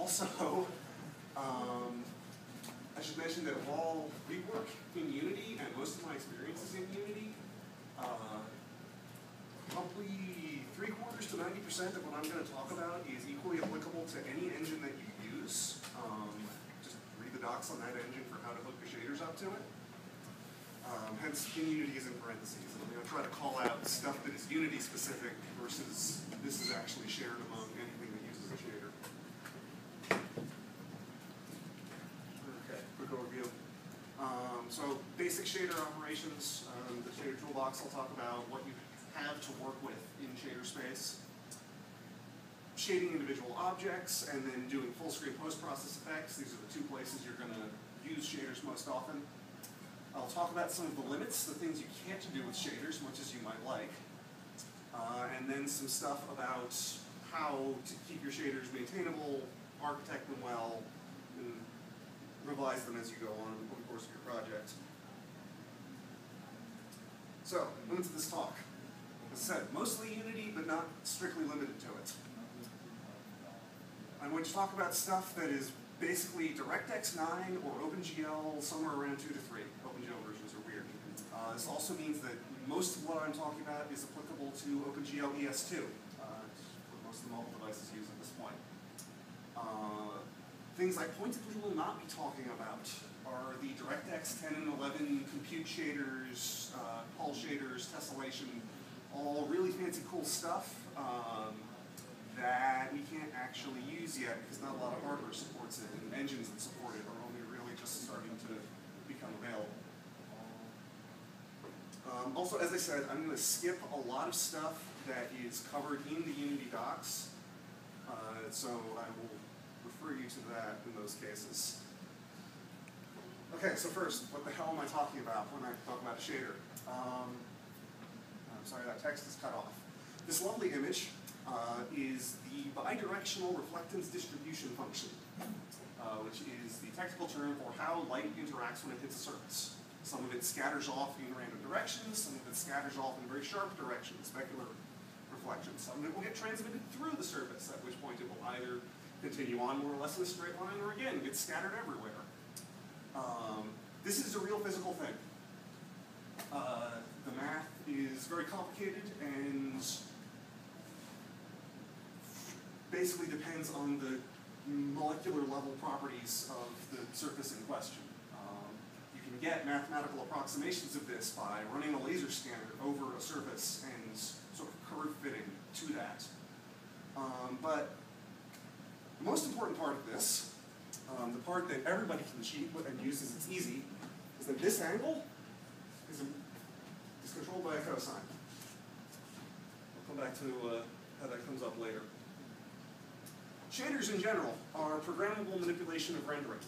Also, I should mention that while we work in Unity, and most of my experience is in Unity, probably 3/4 to 90% of what I'm going to talk about is equally applicable to any engine that you use. Just read the docs on that engine for how to hook the shaders up to it. Hence, in Unity is in parentheses. And I'm going to try to call out stuff that is Unity specific versus this is actually shared among anything that uses a shader. Okay, quick overview. So basic shader operations, the shader toolbox, I'll talk about what you have to work with in shader space. Shading individual objects, and then doing full screen post-process effects. These are the two places you're going to use shaders most often. I'll talk about some of the limits, the things you can't do with shaders, much as you might like. And then some stuff about how to keep your shaders maintainable, architect them well, and revise them as you go on over the course of your project. So, limits of this talk. As I said, mostly Unity, but not strictly limited to it. I'm going to talk about stuff that is basically DirectX 9 or OpenGL somewhere around 2 to 3. OpenGL versions are weird. This also means that most of what I'm talking about is applicable to OpenGL ES2, what most of the mobile devices use at this point. Things I pointedly will not be talking about are the DirectX 10 and 11 compute shaders, Hull shaders, tessellation, all really fancy cool stuff that we can't actually use yet because not a lot of hardware supports it, and engines that support it are only really just starting to become available. Also, as I said, I'm going to skip a lot of stuff that is covered in the Unity docs, so I will refer you to that in those cases. Okay, so first, what the hell am I talking about when I talk about a shader? I'm sorry, that text is cut off. This lovely image is the bidirectional reflectance distribution function, which is the technical term for how light interacts when it hits a surface. Some of it scatters off in random directions, some of it scatters off in very sharp directions, specular reflections. Some of it will get transmitted through the surface, at which point it will either continue on more or less in a straight line, or again, get scattered everywhere. This is a real physical thing. The math is very complicated and basically depends on the molecular level properties of the surface in question. You can get mathematical approximations of this by running a laser scanner over a surface and sort of curve fitting to that. But the most important part of this, the part that everybody can cheat with and use as it's easy, is that this angle is controlled by a cosine. I'll come back to how that comes up later. Shaders in general are programmable manipulation of rendering.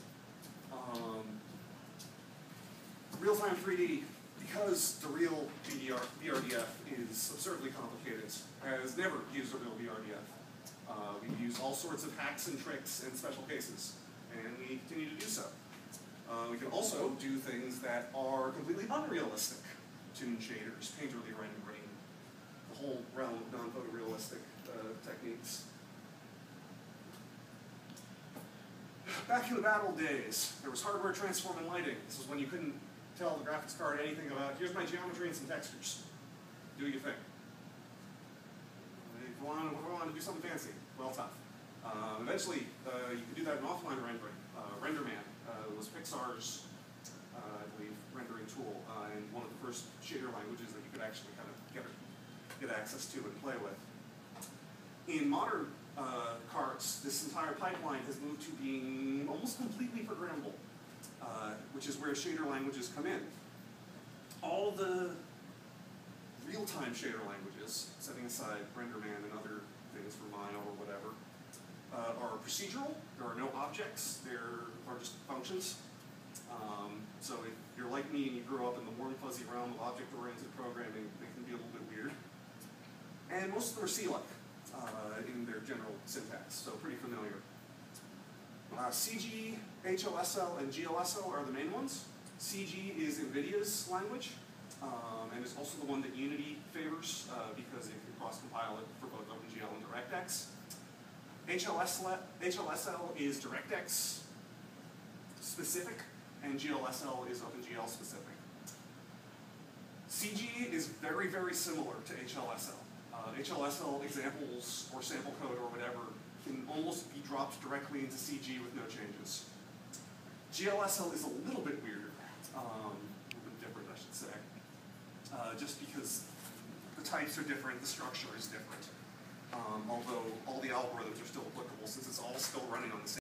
Real-time 3D, because the real VRDF is absurdly complicated, has never used a real VRDF. We've used all sorts of hacks and tricks and special cases, and we continue to do so. We can also do things that are completely unrealistic. Tune shaders, painterly rendering, the whole realm of non-photorealistic techniques. Back in the bad old days, there was hardware transform and lighting. This was when you couldn't tell the graphics card anything about, here's my geometry and some textures. Do your thing. If you want to do something fancy, well, tough. Eventually, you could do that in offline rendering. RenderMan was Pixar's, I believe, rendering tool, and one of the first shader languages that you could actually kind of get access to and play with. In modern carts, this entire pipeline has moved to being almost completely programmable, which is where shader languages come in. All the real-time shader languages, setting aside RenderMan and other things for Maya or whatever, are procedural. There are no objects. There are just functions. So if you're like me and you grew up in the warm, fuzzy realm of object-oriented programming, they can be a little bit weird. And most of them are C-like in their general syntax, so pretty familiar. CG, HOSL, and GLSL are the main ones. CG is NVIDIA's language, and is also the one that Unity favors because it can cross-compile it for both OpenGL and DirectX. HLSL is DirectX specific, and GLSL is OpenGL specific. CG is very, very similar to HLSL. HLSL examples or sample code or whatever can almost be dropped directly into CG with no changes. GLSL is a little bit weirder, a little bit different, I should say, just because the types are different, the structure is different, although all the algorithms are still applicable since it's all still running on the same